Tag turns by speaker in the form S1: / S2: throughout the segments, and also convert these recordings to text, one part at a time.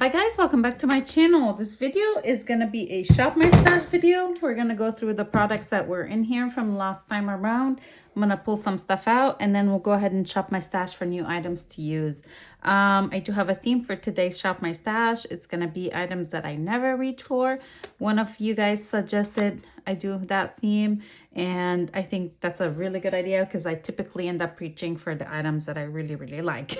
S1: Hi guys, welcome back to my channel. This video is going to be a shop my stash video. We're going to go through the products that were in here from last time around. I'm going to pull some stuff out and then we'll go ahead and shop my stash for new items to use. I do have a theme for today's shop my stash. It's going to be items that I never reach for. One of you guys suggested I do that theme and I think that's a really good idea because I typically end up reaching for the items that I really like.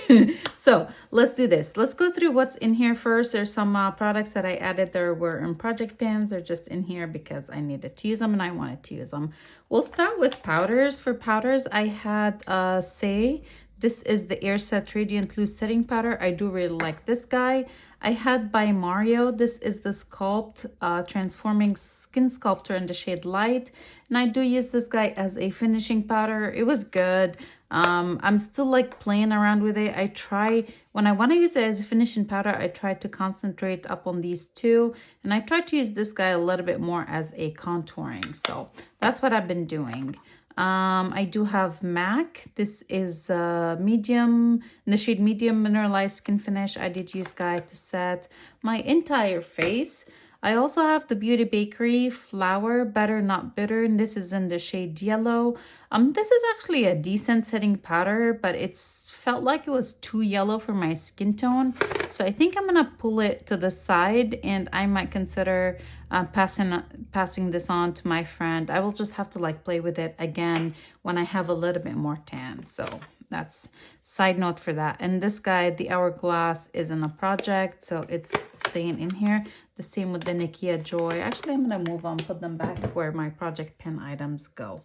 S1: So let's do this. Let's go through what's in here first. There's some products that I added. There were in project pans. They're just in here because I needed to use them and I wanted to use them. We'll start with powders. For powders, I had Say. This is the Air Set Radiant Loose Setting Powder. I do really like this guy. I had by Mario. This is the Sculpt Transforming Skin Sculptor in the shade Light. And I do use this guy as a finishing powder. It was good. I'm still like playing around with it. I try, when I want to use it as a finishing powder, I try to concentrate up on these two. And I try to use this guy a little bit more as a contouring. So that's what I've been doing. I do have MAC. This is medium, in the shade medium mineralized skin finish. I did use guy to set my entire face. I also have the Beauty Bakery Flower Better Not Bitter, and this is in the shade yellow. This is actually a decent setting powder, but it's felt like it was too yellow for my skin tone. So I think I'm gonna pull it to the side and I might consider passing this on to my friend. I will just have to like play with it again when I have a little bit more tan. So that's side note for that. And this guy, the Hourglass, is in a project, so it's staying in here. The same with the Nikia Joy. Actually, I'm gonna move on, put them back where my project pen items go.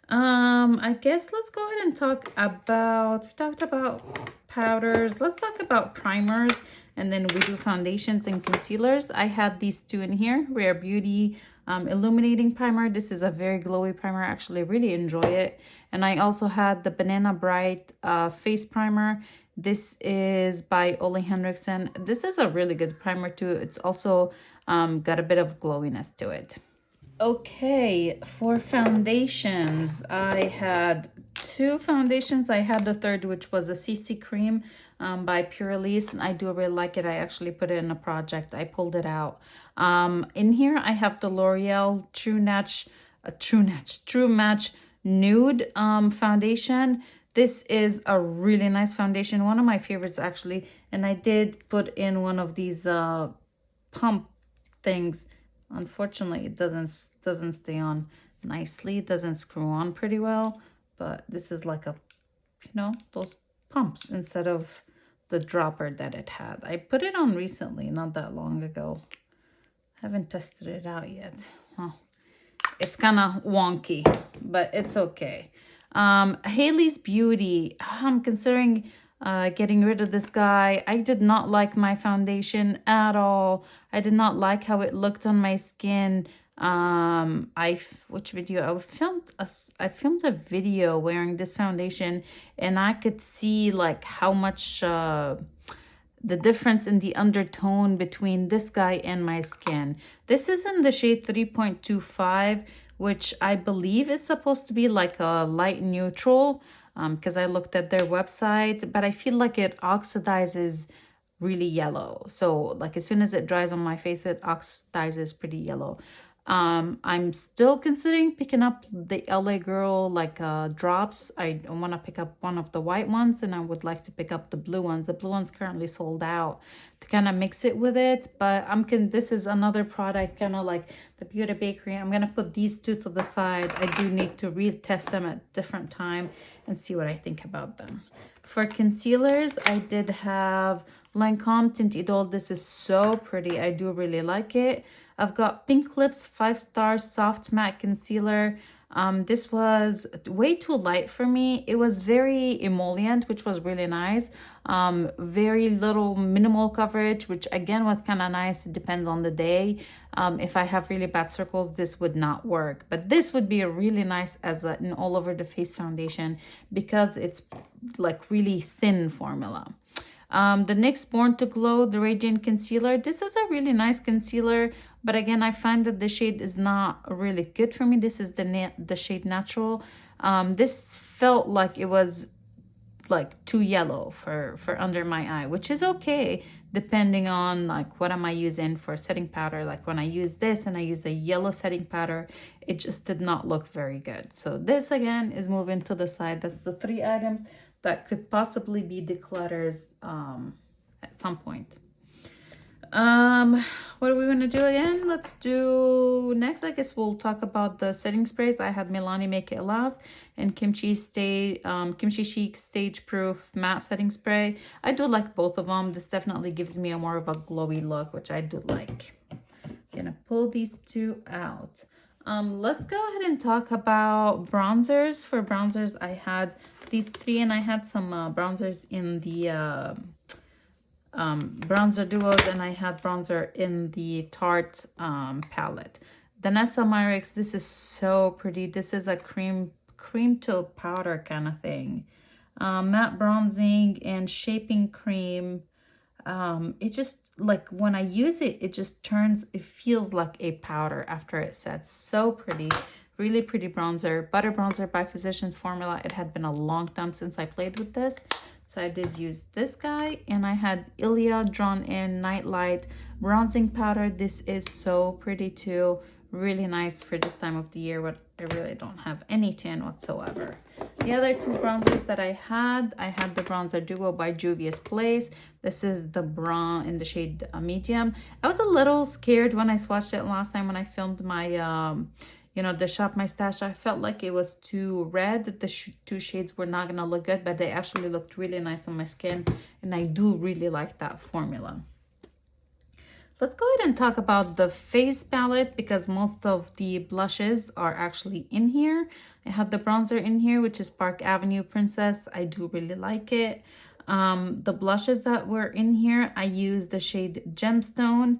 S1: I guess let's go ahead and talk about, we talked about powders. Let's talk about primers, and then we do foundations and concealers. I had these two in here. Rare Beauty Illuminating Primer. This is a very glowy primer. I actually really enjoy it. And I also had the Banana Bright Face Primer. This is by Ole Henriksen. This is a really good primer too. It's also got a bit of glowiness to it. Okay, for foundations, I had two foundations. I had the third, which was a CC Cream by Purelisse, and I do really like it. I actually put it in a project. I pulled it out. In here, I have the L'Oreal True Match Nude Foundation. This is a really nice foundation, one of my favorites actually, and I did put in one of these pump things. Unfortunately, it doesn't stay on nicely. It doesn't screw on pretty well, but this is like a, you know, those pumps instead of the dropper that it had. I put it on recently, not that long ago. Haven't tested it out yet. Oh, it's kind of wonky, but it's okay. Hailey's Beauty. I'm considering getting rid of this guy. I did not like my foundation at all. I did not like how it looked on my skin. Which video? I filmed a video wearing this foundation, and I could see like how much the difference in the undertone between this guy and my skin. This is in the shade 3.25, which I believe is supposed to be like a light neutral, because I looked at their website, but I feel like it oxidizes really yellow. So like as soon as it dries on my face, it oxidizes pretty yellow. I'm still considering picking up the LA Girl like drops. I want to pick up one of the white ones, and I would like to pick up the blue ones. The blue one's currently sold out to kind of mix it with it, but this is another product, kind of like the Beauty Bakery. I'm gonna put these two to the side. I do need to retest them at different time and see what I think about them. For concealers, I did have Lancome Tint Idole. This is so pretty. I do really like it. I've got Pink Lips 5-Star Soft Matte Concealer. This was way too light for me. It was very emollient, which was really nice. Very little minimal coverage, which again was kind of nice. It depends on the day. If I have really bad circles, this would not work. But this would be a really nice as an all over the face foundation because it's like really thin formula. The NYX Born to Glow, the Radiant Concealer. This is a really nice concealer, but again, I find that the shade is not really good for me. This is the shade Natural. This felt like it was like too yellow for under my eye, which is okay. depending on like what am I using for setting powder. Like when I use this and I use a yellow setting powder, it just did not look very good. So this again is moving to the side. That's the 3 items that could possibly be declutters at some point. What do we want to do again? Let's do next. I guess we'll talk about the setting sprays. I had Milani Make It Last and Kimchi Chic Stage Proof Matte Setting Spray. I do like both of them. This definitely gives me a more of a glowy look, which I do like. Gonna pull these 2 out. Let's go ahead and talk about bronzers. For bronzers, I had these 3, and I had some bronzers in the bronzer duos, and I had bronzer in the Tarte palette. Danessa Myricks, this is so pretty. This is a cream to powder kind of thing. Matte bronzing and shaping cream. It just, like when I use it, it just turns, it feels like a powder after it sets. So pretty. Really pretty bronzer. Butter Bronzer by Physicians Formula. It had been a long time since I played with this. So I did use this guy, and I had Ilia Drawn In Nightlight Bronzing Powder. This is so pretty too. Really nice for this time of the year, but I really don't have any tan whatsoever. The other 2 bronzers that I had the Bronzer Duo by Juvia's Place. This is the bronze in the shade medium. I was a little scared when I swatched it last time when I filmed my you know, the Shop My Stash. I felt like it was too red. The 2 shades were not gonna look good, but they actually looked really nice on my skin, and I do really like that formula. Let's go ahead and talk about the face palette, because most of the blushes are actually in here. I have the bronzer in here, which is Park Avenue Princess. I do really like it. The blushes that were in here, I used the shade Gemstone.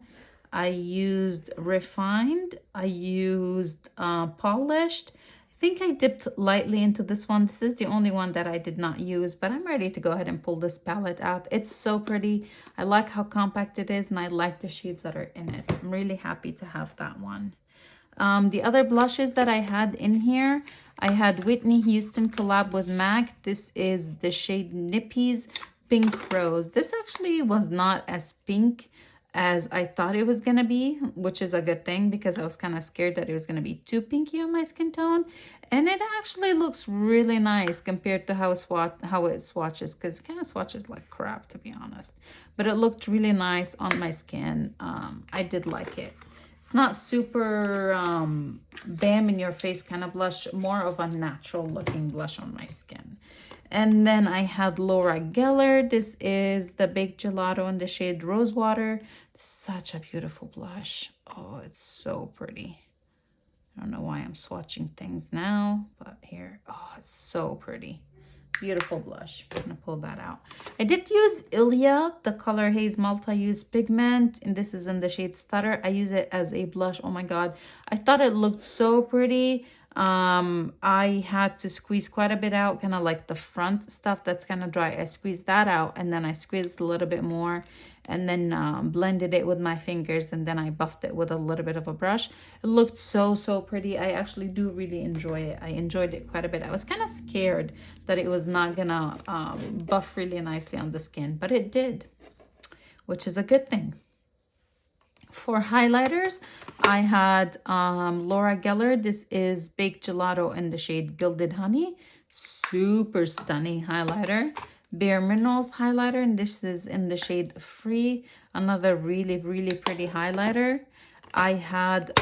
S1: I used Refined. I used Polished. I think I dipped lightly into this one. This is the only one that I did not use, but I'm ready to go ahead and pull this palette out. It's so pretty. I like how compact it is, and I like the shades that are in it. I'm really happy to have that one. The other blushes that I had in here, I had Whitney Houston collab with MAC. This is the shade Nippies Pink Rose. This actually was not as pink as I thought it was gonna be, which is a good thing, because I was kind of scared that it was gonna be too pinky on my skin tone. And it actually looks really nice compared to how it swatches, because it kind of swatches like crap, to be honest. But it looked really nice on my skin. I did like it. It's not super bam in your face kind of blush, more of a natural looking blush on my skin. And then I had Laura Geller. This is the Baked Gelato in the shade Rosewater. Such a beautiful blush. Oh, it's so pretty. I don't know why I'm swatching things now, but here, oh, it's so pretty. Beautiful blush. I'm gonna pull that out. I did use Ilia, the Color Haze Multi-Use Pigment, and this is in the shade Stutter. I use it as a blush. Oh my God. I thought it looked so pretty. I had to squeeze quite a bit out, kind of like the front stuff that's kind of dry. I squeezed that out, and then I squeezed a little bit more, and then blended it with my fingers, and then I buffed it with a little bit of a brush. It looked so pretty. I actually do really enjoy it. I enjoyed it quite a bit. I was kind of scared that it was not gonna buff really nicely on the skin, but it did, which is a good thing. For highlighters, I had Laura Geller. This is Baked Gelato in the shade Gilded Honey. Super stunning highlighter. Bare Minerals highlighter, and this is in the shade Free. Another really pretty highlighter. I had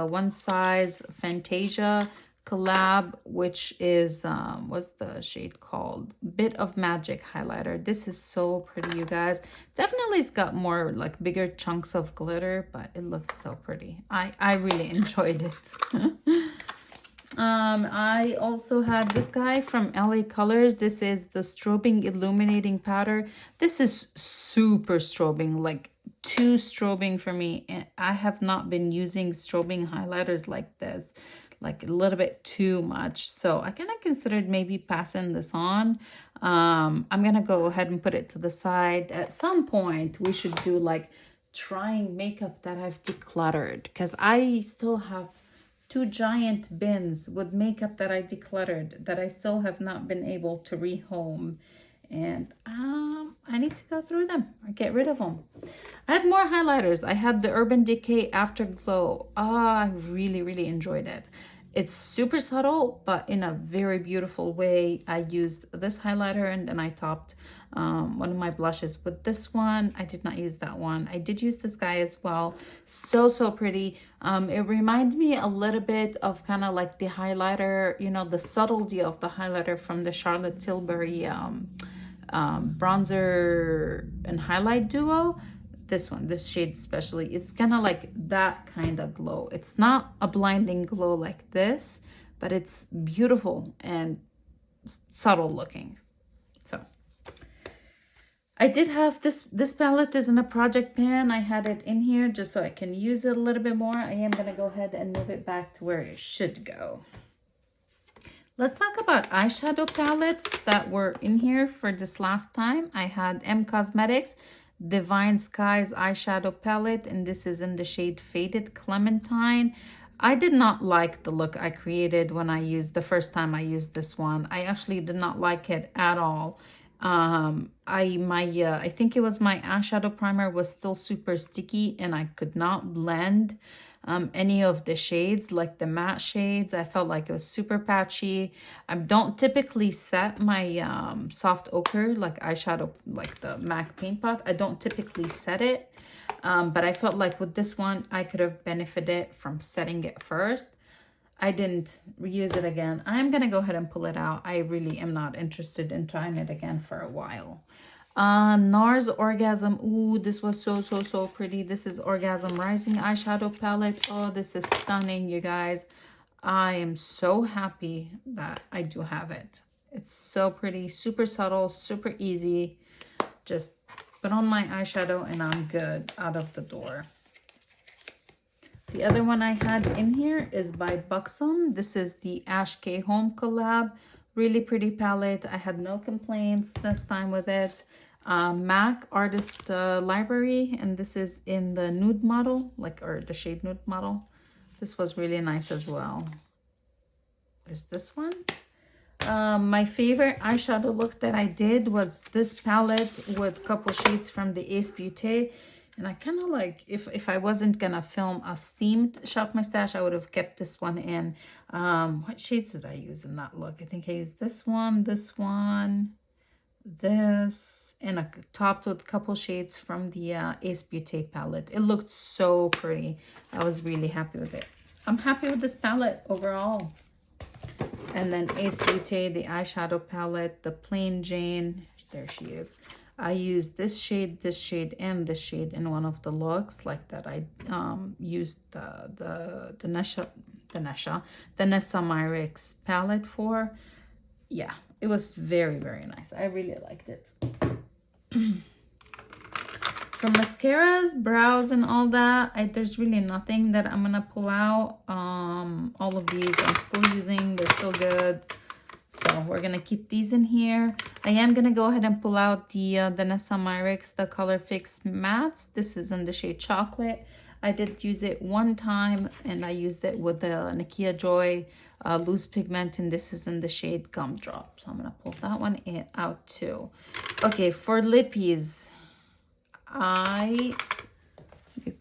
S1: One Size Fantasia collab, which is what's the shade called, Bit of Magic highlighter. This is so pretty, you guys. Definitely it's got more like bigger chunks of glitter, but it looked so pretty. I really enjoyed it. I also had this guy from LA Colors. This is the Strobing Illuminating Powder. This is super strobing, like too strobing for me. And I have not been using strobing highlighters like this, like a little bit too much. So I kind of considered maybe passing this on. I'm gonna go ahead and put it to the side. At some point we should do like trying makeup that I've decluttered, because I still have 2 giant bins with makeup that I decluttered that I still have not been able to rehome and I need to go through them or get rid of them. I had more highlighters. I had the Urban Decay Afterglow. I really enjoyed it. It's super subtle, but in a very beautiful way. I used this highlighter and then I topped one of my blushes with this one. I did not use that one. I did use this guy as well. So pretty. It reminded me a little bit of kind of like the highlighter, you know, the subtlety of the highlighter from the Charlotte Tilbury bronzer and highlight duo. This one, this shade especially, it's kind of like that kind of glow. It's not a blinding glow like this, but it's beautiful and subtle looking. So I did have this palette is in a project pan. I had it in here just so I can use it a little bit more. I am going to go ahead and move it back to where it should go. Let's talk about eyeshadow palettes that were in here for this last time. I had M Cosmetics Divine Skies eyeshadow palette, and this is in the shade Faded Clementine. I did not like the look I created when I used the first time I used this one. I actually did not like it at all. I think it was my eyeshadow primer was still super sticky and I could not blend any of the shades, like the matte shades. I felt like it was super patchy. I don't typically set my soft ochre like eyeshadow, like the MAC paint pot. I don't typically set it, but I felt like with this one I could have benefited from setting it first. I didn't reuse it again. I'm gonna go ahead and pull it out. I really am not interested in trying it again for a while. NARS Orgasm. Ooh, this was so pretty. This is Orgasm Rising eyeshadow palette. Oh, this is stunning, you guys. I am so happy that I do have it. It's so pretty, super subtle, super easy. Just put on my eyeshadow and I'm good out of the door. The other one I had in here is by Buxom. This is the Ash K Home collab. Really pretty palette. I had no complaints this time with it. MAC Artist Library, and this is in the nude model, or the shade nude model. This was really nice as well. There's this one. My favorite eyeshadow look that I did was this palette with a couple shades from the Ace Beauté. And I kind of like, if I wasn't gonna film a themed Shop My Stash, I would have kept this one in. What shades did I use in that look? I think I used this one, this, and I topped with a couple shades from the Ace Beauté palette. It looked so pretty. I was really happy with it. I'm happy with this palette overall. And then Ace Beauté, the eyeshadow palette, the Plain Jane. There she is. I used this shade, and this shade in one of the looks like that. I used the Nessa Myricks palette for. Yeah, it was very nice. I really liked it. For mascaras, brows, and all that, there's really nothing that I'm gonna pull out. All of these I'm still using. They're still good. So we're gonna keep these in here. I am gonna go ahead and pull out the Nessa Myricks, the Color Fix Mattes. This is in the shade Chocolate. I did use it one time and I used it with the Nakia Joy loose pigment, and this is in the shade Gumdrop. So I'm gonna pull that one out too. Okay, for lippies, I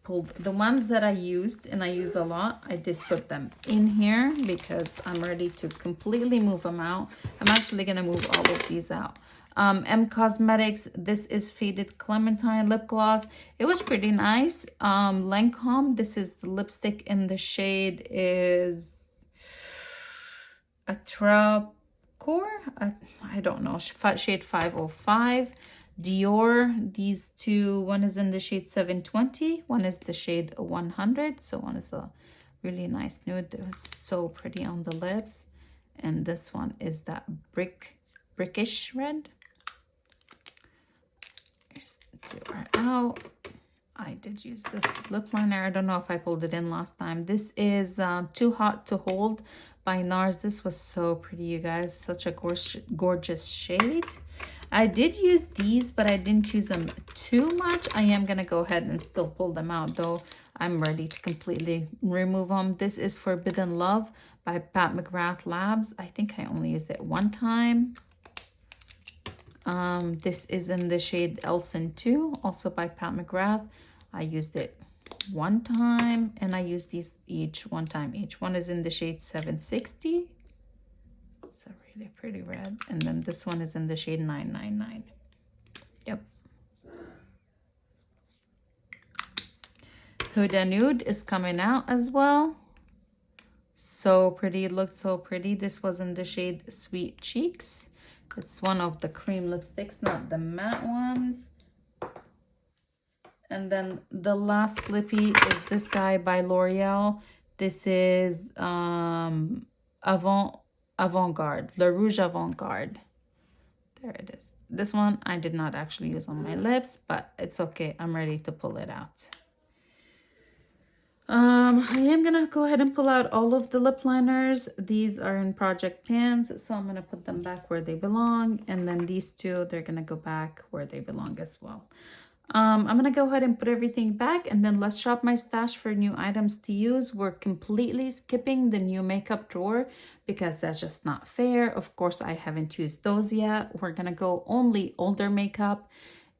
S1: pulled the ones that I used, and I used a lot. I did put them in here because I'm ready to completely move them out. I'm actually gonna move all of these out. M Cosmetics, this is Faded Clementine lip gloss. It was pretty nice. Lancome, this is the lipstick in the shade is Attracore. I don't know, shade 505. Dior, these two, one is in the shade 720, one is the shade 100, so one is a really nice nude. It was so pretty on the lips, and this one is that brickish red. Here's Dior out. I did use this lip liner. I don't know if I pulled it in last time. This is Too Hot to Hold by NARS. This was so pretty, you guys. Such a gorgeous shade. I did use these, but I didn't use them too much. I am going to go ahead and still pull them out, though. I'm ready to completely remove them. This is Forbidden Love by Pat McGrath Labs. I think I only used it one time. This is in the shade Elson 2, also by Pat McGrath. I used it one time, and I use these each one time each. One is in the shade 760. It's a really pretty red. And then this one is in the shade 999. Yep. Huda Nude is coming out as well. So pretty, it looks so pretty. This was in the shade Sweet Cheeks. It's one of the cream lipsticks, not the matte ones. And then the last lippy is this guy by L'Oreal. This is Avant-Garde, Le Rouge Avant-Garde. There it is. This one I did not actually use on my lips, but it's okay. I'm ready to pull it out. I am gonna go ahead and pull out all of the lip liners. These are in project pans, so I'm gonna put them back where they belong. And then these two, they're gonna go back where they belong as well. I'm gonna go ahead and put everything back, and then let's shop my stash for new items to use. We're completely skipping the new makeup drawer because that's just not fair. Of course, I haven't used those yet. We're gonna go only older makeup,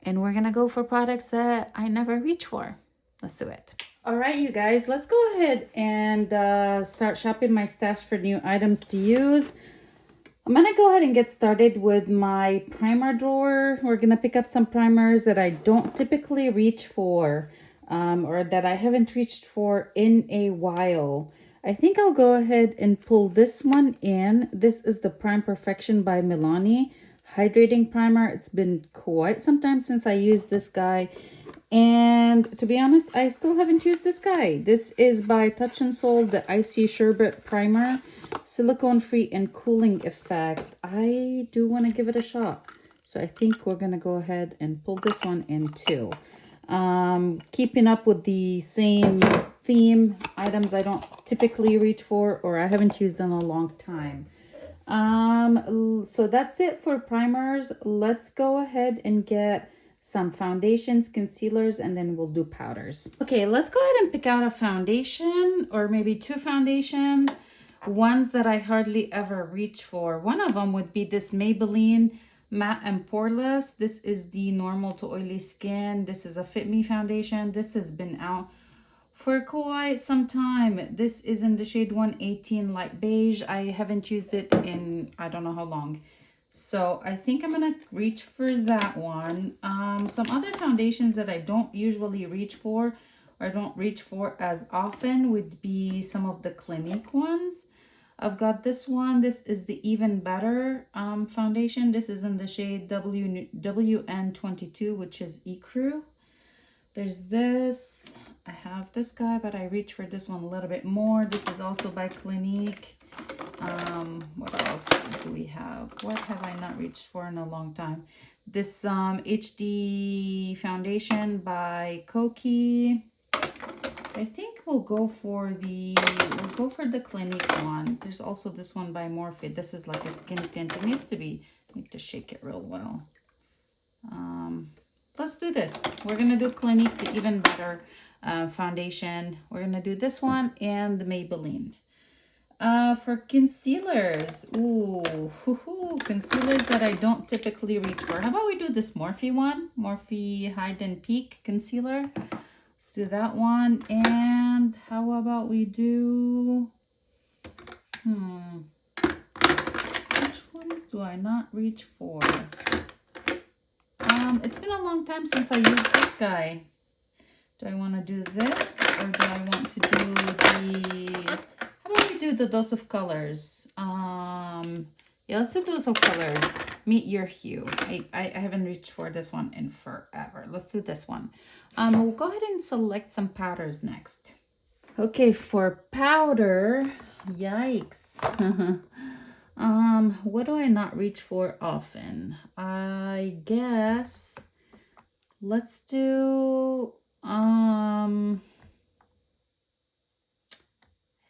S1: and we're gonna go for products that I never reach for. Let's do it. All right, you guys, let's go ahead and start shopping my stash for new items to use. I'm gonna go ahead and get started with my primer drawer. We're gonna pick up some primers that I don't typically reach for, or that I haven't reached for in a while. I think I'll go ahead and pull this one in. This is the Prime Perfection by Milani Hydrating Primer. It's been quite some time since I used this guy. And to be honest, I still haven't used this guy. This is by Touch in Sol, the Icy Sherbet Primer. Silicone free and cooling effect. I do want to give it a shot. So I think we're going to go ahead and pull this one in too. Keeping up with the same theme, items I don't typically reach for or I haven't used in a long time. So that's it for primers. Let's go ahead and get some foundations, concealers, and then we'll do powders. Okay, let's go ahead and pick out a foundation or maybe two foundations, ones that I hardly ever reach for. One of them would be this Maybelline Matte and Poreless. This is the normal to oily skin. This is a Fit Me foundation. This has been out for quite some time. This is in the shade 118 light beige. I haven't used it in I don't know how long. So I think I'm gonna reach for that one. Some other foundations that I don't usually reach for or don't reach for as often would be some of the Clinique ones. I've got this one. This is the Even Better foundation. This is in the shade WN22, which is Ecru. There's this. I have this guy, but I reach for this one a little bit more. This is also by Clinique. What else do we have? What have I not reached for in a long time? This HD foundation by Koki. I think we'll go for the Clinique one. There's also this one by Morphe. This is like a skin tint. It needs to be, I need to shake it real well. Let's do this. We're gonna do Clinique, the Even Better foundation. We're gonna do this one and the Maybelline. For concealers, concealers that I don't typically reach for. How about we do this Morphe one? Morphe Hide and Peak concealer. Let's do that one. And how about we do, which ones do I not reach for? It's been a long time since I used this guy. Do I want to do this or do I want to do the... do the Dose of Colors. Yeah, let's do Dose of Colors. Meet Your Hue. I haven't reached for this one in forever. Let's do this one. We'll go ahead and select some powders next. Okay, for powder, yikes. What do I not reach for often? I guess let's do I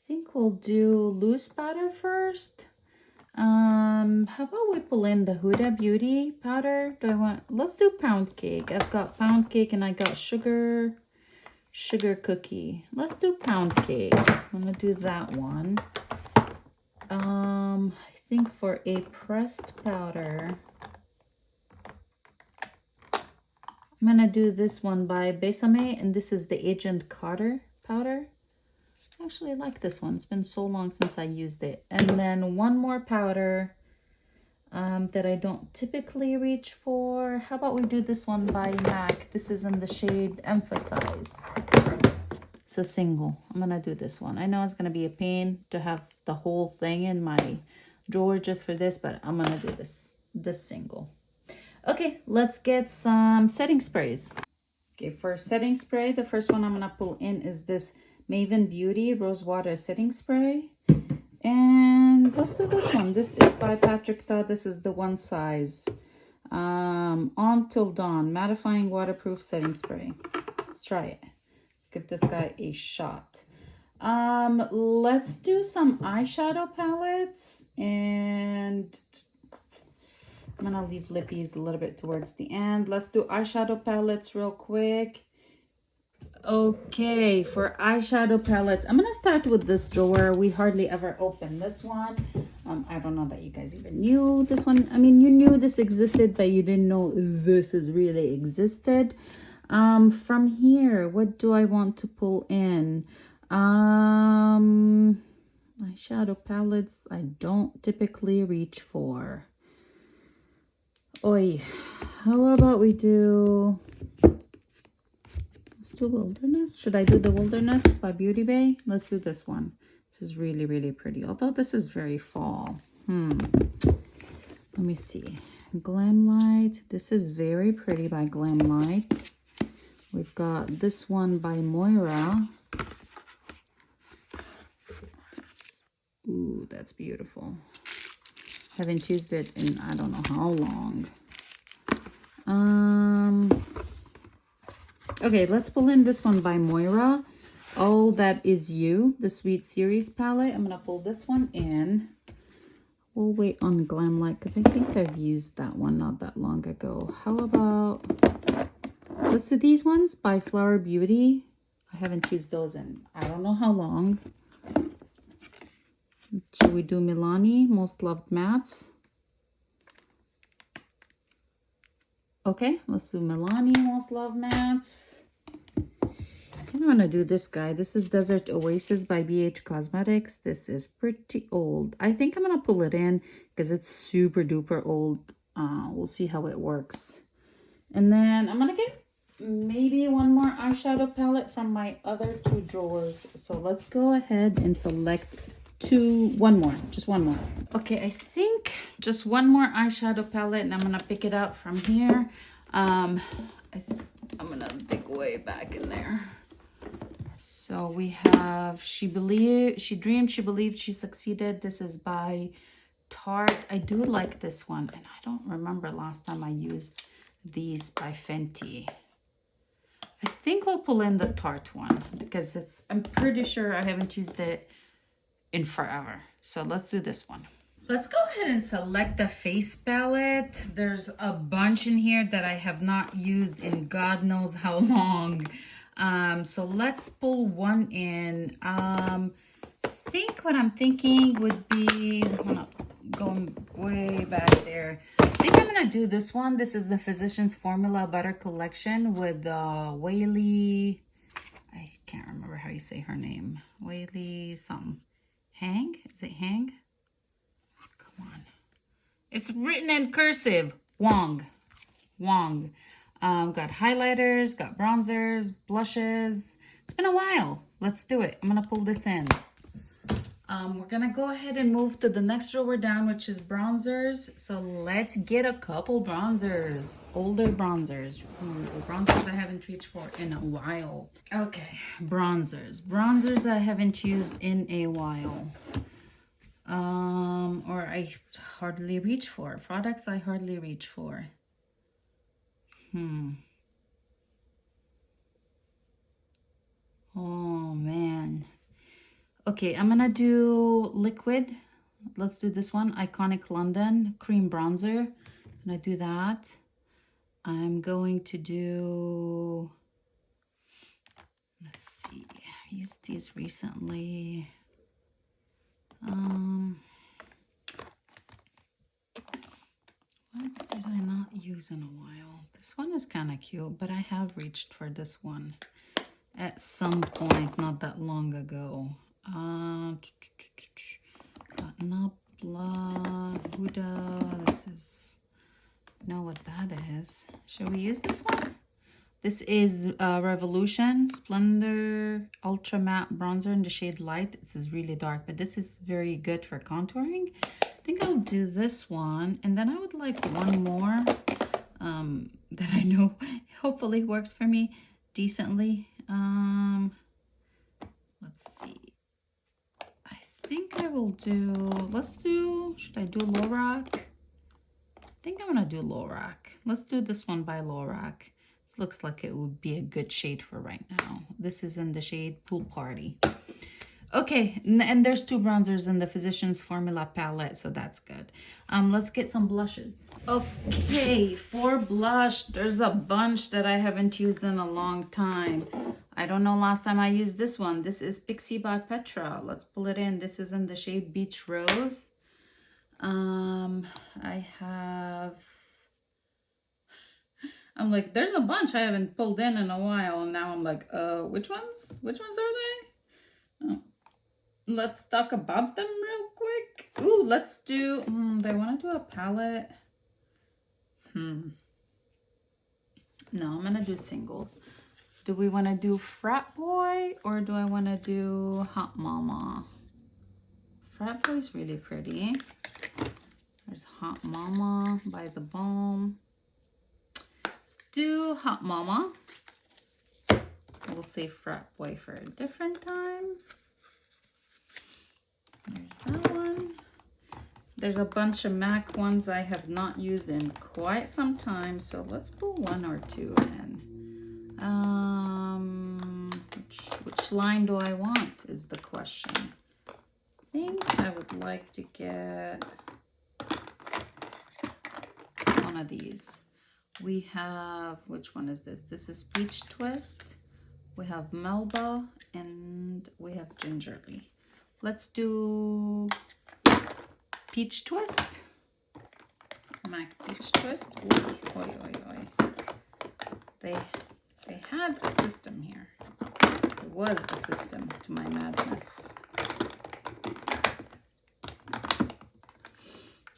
S1: think we'll do loose powder first. How about we pull in the Huda Beauty powder? Let's do Pound Cake. I've got Pound Cake and I got sugar cookie. Let's do Pound Cake. I'm gonna do that one. I think for a pressed powder, I'm gonna do this one by Besame, and this is the Agent Carter powder. Actually, I like this one. It's been so long since I used it. And then one more powder that I don't typically reach for. How about we do this one by MAC? This is in the shade Emphasize. It's a single. I'm gonna do this one. I know it's gonna be a pain to have the whole thing in my drawer just for this, but I'm gonna do this single. Okay, let's get some setting sprays. Okay, for setting spray, the first one I'm gonna pull in is this Maven Beauty Rose Water Setting Spray. And let's do this one. This is by Patrick Ta. This is the one size. On Till Dawn Mattifying Waterproof Setting Spray. Let's try it. Let's give this guy a shot. Let's do some eyeshadow palettes, and I'm gonna leave lippies a little bit towards the end. Let's do eyeshadow palettes real quick. Okay, for eyeshadow palettes, I'm gonna start with this drawer. We hardly ever open this one. I don't know that you guys even knew this one. I mean, you knew this existed, but you didn't know this is really existed. From here, what do I want to pull in? Eyeshadow palettes I don't typically reach for. Oi, how about we do... Let's do Wilderness. Should I do the Wilderness by Beauty Bay? Let's do this one. This is really, really pretty. Although this is very fall. Let me see. Glam Light. This is very pretty by Glam Light. We've got this one by Moira. Ooh, that's beautiful. Haven't used it in I don't know how long. Okay, let's pull in this one by Moira. All That Is You, the Sweet Series palette. I'm gonna pull this one in. We'll wait on Glam Light because I think I've used that one not that long ago. How about, let's do these ones by Flower Beauty. I haven't used those in I don't know how long. Should we do Milani, Most Loved Mattes? Okay, let's do Milani, Most Loved Mattes. I kind of want to do this guy. This is Desert Oasis by BH Cosmetics. This is pretty old. I think I'm going to pull it in because it's super duper old. We'll see how it works. And then I'm going to get maybe one more eyeshadow palette from my other two drawers. So let's go ahead and select one more. Okay, I think just one more eyeshadow palette, and I'm gonna pick it out from here. I'm gonna dig way back in there. So we have She Dreamed, She Believed, She Succeeded. This is by Tarte. I do like this one, and I don't remember last time I used these by Fenty. I think we'll pull in the Tarte one because I'm pretty sure I haven't used it in forever. So let's do this one. Let's go ahead and select the face palette. There's a bunch in here that I have not used in God knows how long. So let's pull one in. I think what I'm thinking would be, I'm gonna go way back there. I think I'm gonna do this one. This is the Physicians Formula Butter Collection with Whaley. I can't remember how you say her name. Whaley something. Hang? Is it Hang? Come on. It's written in cursive. Wong. Got highlighters, got bronzers, blushes. It's been a while. Let's do it. I'm going to pull this in. We're going to go ahead and move to the next drawer down, which is bronzers. So let's get a couple bronzers. Older bronzers. Bronzers I haven't reached for in a while. Okay, bronzers I haven't used in a while. Or I hardly reach for. Products I hardly reach for. Oh man. Okay, I'm gonna do liquid. Let's do this one. Iconic London Cream Bronzer. I'm gonna do that. I'm going to do, let's see, I used these recently. What did I not use use in a while. This one is kind of cute, but I have reached for this one at some point not that long ago. Nabla Huda. This is, know what that is. Shall we use this one? This is Revolution Splendor Ultra Matte Bronzer in the shade Light. This is really dark, but this is very good for contouring. I think I'll do this one, and then I would like one more that I know hopefully works for me decently. Let's see. I think I will do, should I do Lorac? I think I'm gonna do Lorac. Let's do this one by Lorac. This looks like it would be a good shade for right now. This is in the shade Pool Party. Okay, and there's 2 bronzers in the Physicians Formula palette, so that's good. Let's get some blushes. Okay, for blush, there's a bunch that I haven't used in a long time. I don't know last time I used this one. This is Pixie by Petra. Let's pull it in. This is in the shade Beach Rose. I have... I'm like, there's a bunch I haven't pulled in a while, and now I'm like, which ones? Which ones are they? Oh. Let's talk about them real quick. Ooh, let's do, do I want to do a palette? No, I'm going to do singles. Do we want to do Frat Boy or do I want to do Hot Mama? Frat Boy's really pretty. There's Hot Mama by The Balm. Let's do Hot Mama. We'll save Frat Boy for a different time. There's that one. There's a bunch of MAC ones I have not used in quite some time, so let's pull 1 or 2 in. Which line do I want is the question. I think I would like to get one of these. We have, which one is this? This is Peach Twist. We have Melba and we have Gingerly. Let's do Peach Twist. MAC Peach Twist. Oy, oy, oy, oy. They had a system here. There was a system to my madness.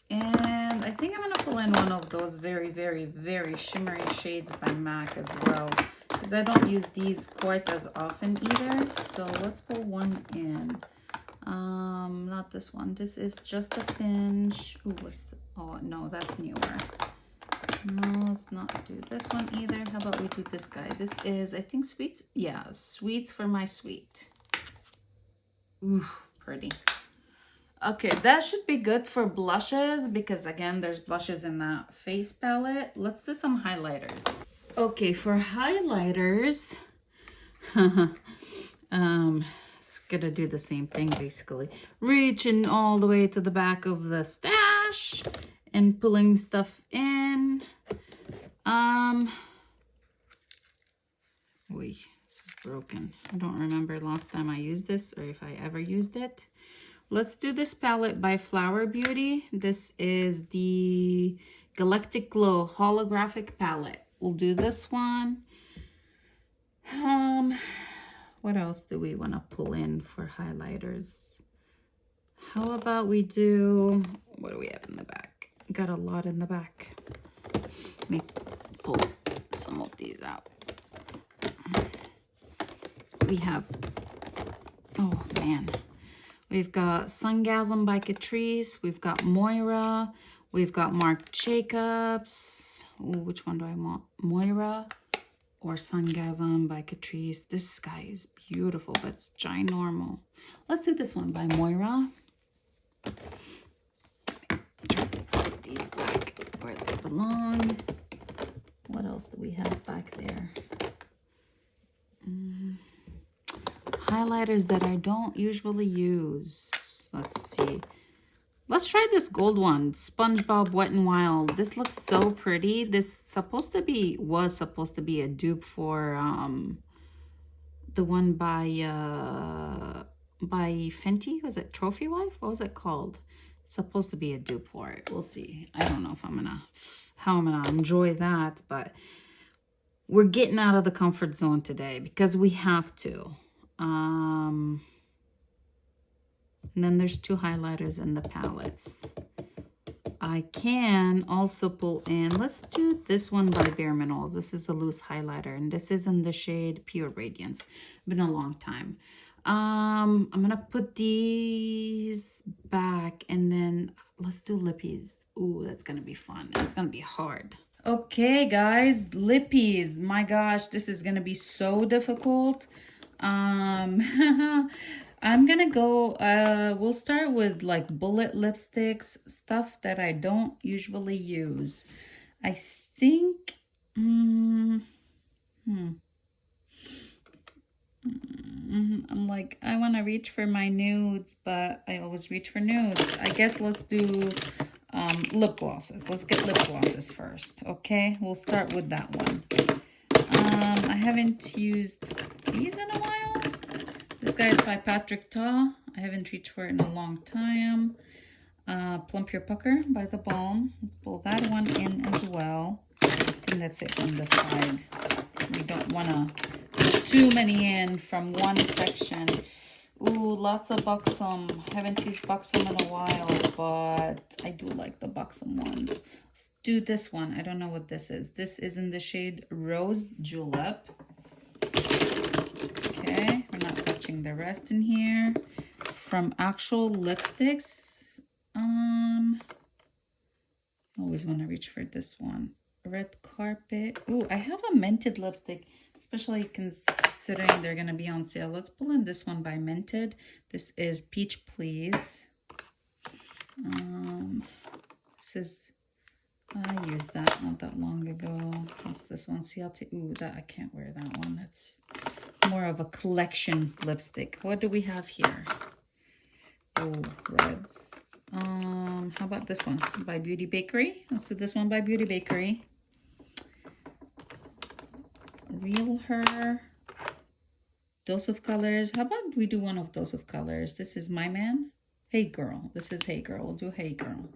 S1: And I think I'm gonna pull in one of those very, very, very shimmery shades by MAC as well, because I don't use these quite as often either. So let's pull one in. Not this one. This is Just a Pinch. Ooh, what's the, oh no, that's newer. No, let's not do this one either. How about we do this guy? This is, I think, Sweets. Yeah, Sweets for My Sweet. Ooh, pretty. Okay, that should be good for blushes because again, there's blushes in that face palette. Let's do some highlighters. Okay, for highlighters, it's gonna do the same thing basically. Reaching all the way to the back of the stash and pulling stuff in. Wait, this is broken. I don't remember last time I used this or if I ever used it. Let's do this palette by Flower Beauty. This is the Galactic Glow Holographic Palette. We'll do this one. What else do we want to pull in for highlighters? How about we do, what do we have in the back? Got a lot in the back. Let me pull some of these out. We have, oh man. We've got Sungasm by Catrice. We've got Moira. We've got Marc Jacobs. Ooh, which one do I want? Moira or Sungasm by Catrice. This guy is beautiful, but it's ginormal. Let's do this one by Moira. Put these back where they belong. What else do we have back there? Highlighters that I don't usually use. Let's see. Let's try this gold one, SpongeBob Wet n Wild. This looks so pretty. This was supposed to be a dupe for the one by Fenty. Was it Trophy Wife? What was it called? supposed to be a dupe for it. We'll see. I don't know if how I'm gonna enjoy that, but we're getting out of the comfort zone today because we have to. And then there's 2 highlighters in the palettes. I can also pull in, let's do this one by Bare Minerals. This is a loose highlighter, and this is in the shade Pure Radiance. Been a long time. I'm gonna put these back, and then let's do lippies. Ooh, that's gonna be fun. It's gonna be hard. Okay, guys, lippies. My gosh, this is gonna be so difficult. I'm gonna go, we'll start with like bullet lipsticks, stuff that I don't usually use. I think, I'm like, I want to reach for my nudes, but I always reach for nudes. I guess let's do lip glosses. Let's get lip glosses first, okay? We'll start with that one. I haven't used these in a while. This guy is by Patrick Ta. I haven't reached for it in a long time. Plump Your Pucker by The Balm. Let's pull that one in as well. I think that's it on this side. We don't want to put too many in from one section. Ooh, lots of Buxom. Haven't used Buxom in a while, but I do like the Buxom ones. Let's do this one. I don't know what this is. This is in the shade Rose Julep. Okay, we're not touching the rest in here. From Actual Lipsticks, always want to reach for this one. Red Carpet. Ooh, I have a Mented lipstick, especially considering they're going to be on sale. Let's pull in this one by Mented. This is Peach Please. This is, I used that not that long ago. What's this one? CLT. Ooh, that I can't wear that one. That's more of a collection lipstick. What do we have here? Oh, reds. How about this one by Beauty Bakery? Let's do this one by Beauty Bakery. Real Her. Dose of Colors. How about we do one of Dose of Colors? This is My Man. Hey Girl. This is Hey Girl. We'll do Hey Girl.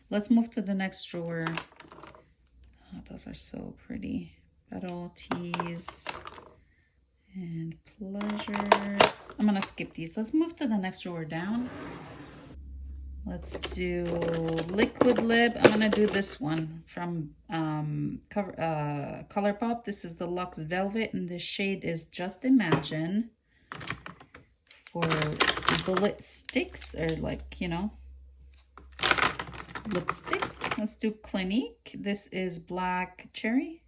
S1: Let's move to the next drawer. Oh, those are so pretty. Petal Tease and Pleasure. I'm gonna skip these. Let's move to the next drawer down. Let's do Liquid Lip. I'm gonna do this one from ColourPop. This is the Luxe Velvet, and the shade is Just Imagine. For bullet sticks, or like, you know, lipsticks. Let's do Clinique. This is Black Cherry.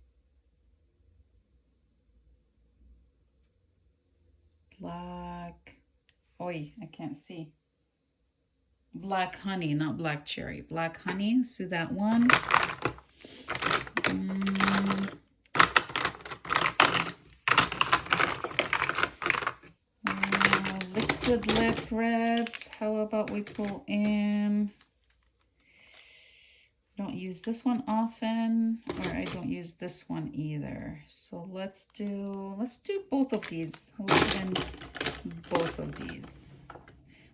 S1: Black, oi, I can't see. Black Honey, not Black Cherry. Black Honey, let's do that one. Liquid Lip Reds. How about we pull in, don't use this one often, or I don't use this one either. So let's do both of these. We'll put in both of these.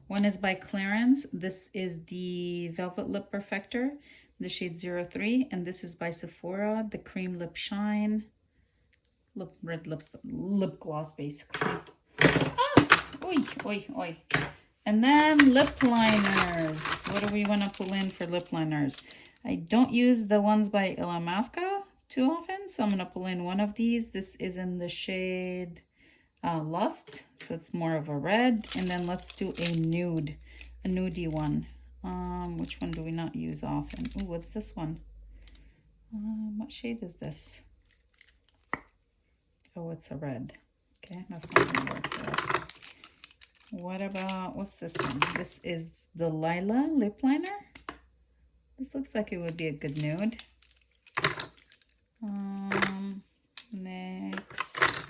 S1: One is by Clarins. This is the Velvet Lip Perfector, the shade 03, and this is by Sephora, the Cream Lip Shine. Red lip gloss, basically. Ah! Oi, oi, oi. And then lip liners. What do we want to pull in for lip liners? I don't use the ones by Illamasqua too often, so I'm going to pull in one of these. This is in the shade Lust, so it's more of a red. And then let's do a nude, a nudie one. Which one do we not use often? Ooh, what's this one? What shade is this? Oh, it's a red. Okay, that's not gonna work for us. What about, what's this one? This is the Lila lip liner. This looks like it would be a good nude. Next,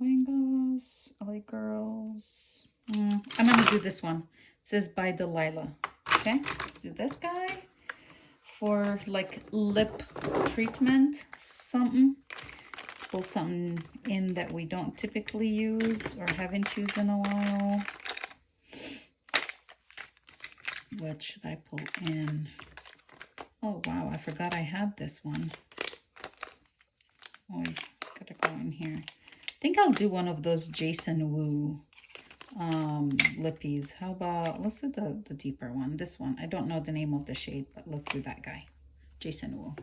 S1: Wingos, LA Girls. I'm gonna do this one. It says by Delilah. Okay, let's do this guy for like lip treatment, something. Let's pull something in that we don't typically use or haven't used in a while. What should I pull in? Oh, wow, I forgot I had this one. Oh, it's gotta go in here. I think I'll do one of those Jason Wu lippies. How about, let's do the deeper one. This one, I don't know the name of the shade, but let's do that guy. Jason Wu.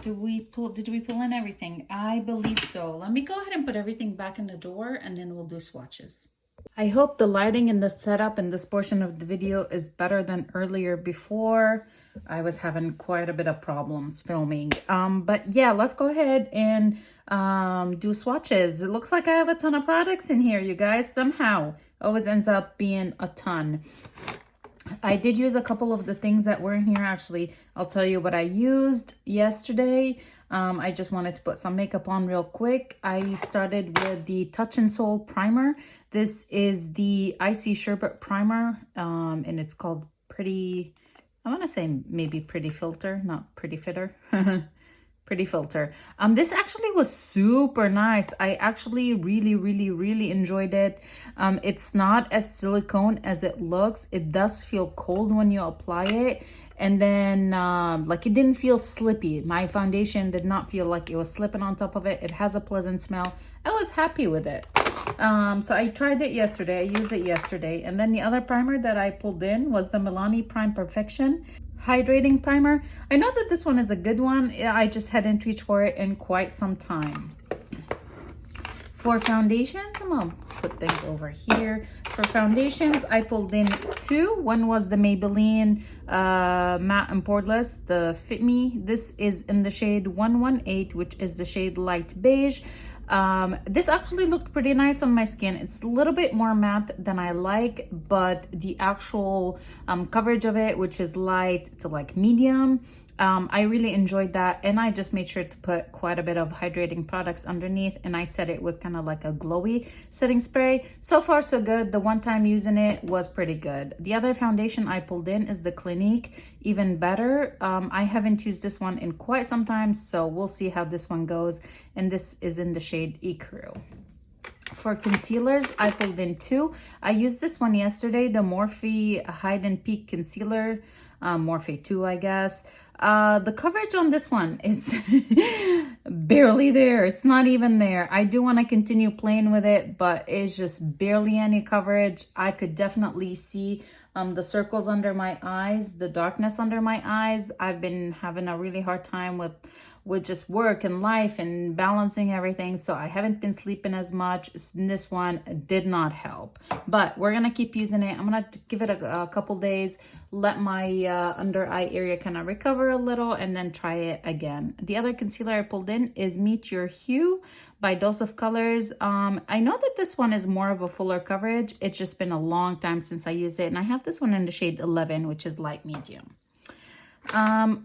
S1: Did we pull in everything? I believe so. Let me go ahead and put everything back in the door, and then we'll do swatches. I hope the lighting and the setup in this portion of the video is better than earlier before. I was having quite a bit of problems filming. But yeah, let's go ahead and do swatches. It looks like I have a ton of products in here, you guys. Somehow, always ends up being a ton. I did use a couple of the things that were in here. Actually, I'll tell you what I used yesterday. I just wanted to put some makeup on real quick. I started with the Touch and Soul primer. This is the Icy Sherbet primer, and it's called Pretty, I want to say maybe Pretty Filter, not Pretty Fitter. Pretty Filter. This actually was super nice. I actually really enjoyed it. It's not as silicone as it looks. It does feel cold when you apply it, and then like it didn't feel slippy. My foundation did not feel like it was slipping on top of it. It has a pleasant smell. I was happy with it. So I tried it yesterday. I used it yesterday. And then the other primer that I pulled in was the Milani Prime Perfection Hydrating Primer. I know that this one is a good one. I just hadn't reached for it in quite some time. For foundations, I'm gonna put things over here. For foundations, I pulled in two. One was the Maybelline Matte and Poreless, the Fit Me. This is in the shade 118, which is the shade Light Beige. This actually looked pretty nice on my skin. It's a little bit more matte than I like, but the actual coverage of it, which is light to like medium, I really enjoyed that. And I just made sure to put quite a bit of hydrating products underneath, and I set it with kind of like a glowy setting spray. So far so good. The one time using it was pretty good. The other foundation I pulled in is the Clinique, even better. I haven't used this one in quite some time, so we'll see how this one goes. And this is in the shade Ecru. For concealers, I pulled in two. I used this one yesterday, the Morphe Hide and Peak Concealer, Morphe 2, I guess. The coverage on this one is barely there. It's not even there. I do want to continue playing with it, but it's just barely any coverage. I could definitely see the circles under my eyes, the darkness under my eyes. I've been having a really hard time with just work and life and balancing everything, so I haven't been sleeping as much. This one did not help, but we're gonna keep using it. I'm gonna give it a couple days, let my under eye area kind of recover a little, and then try it again. The other concealer I pulled in is Meet Your Hue by Dose of Colors. I know that this one is more of a fuller coverage. It's just been a long time since I used it, and I have this one in the shade 11, which is light medium.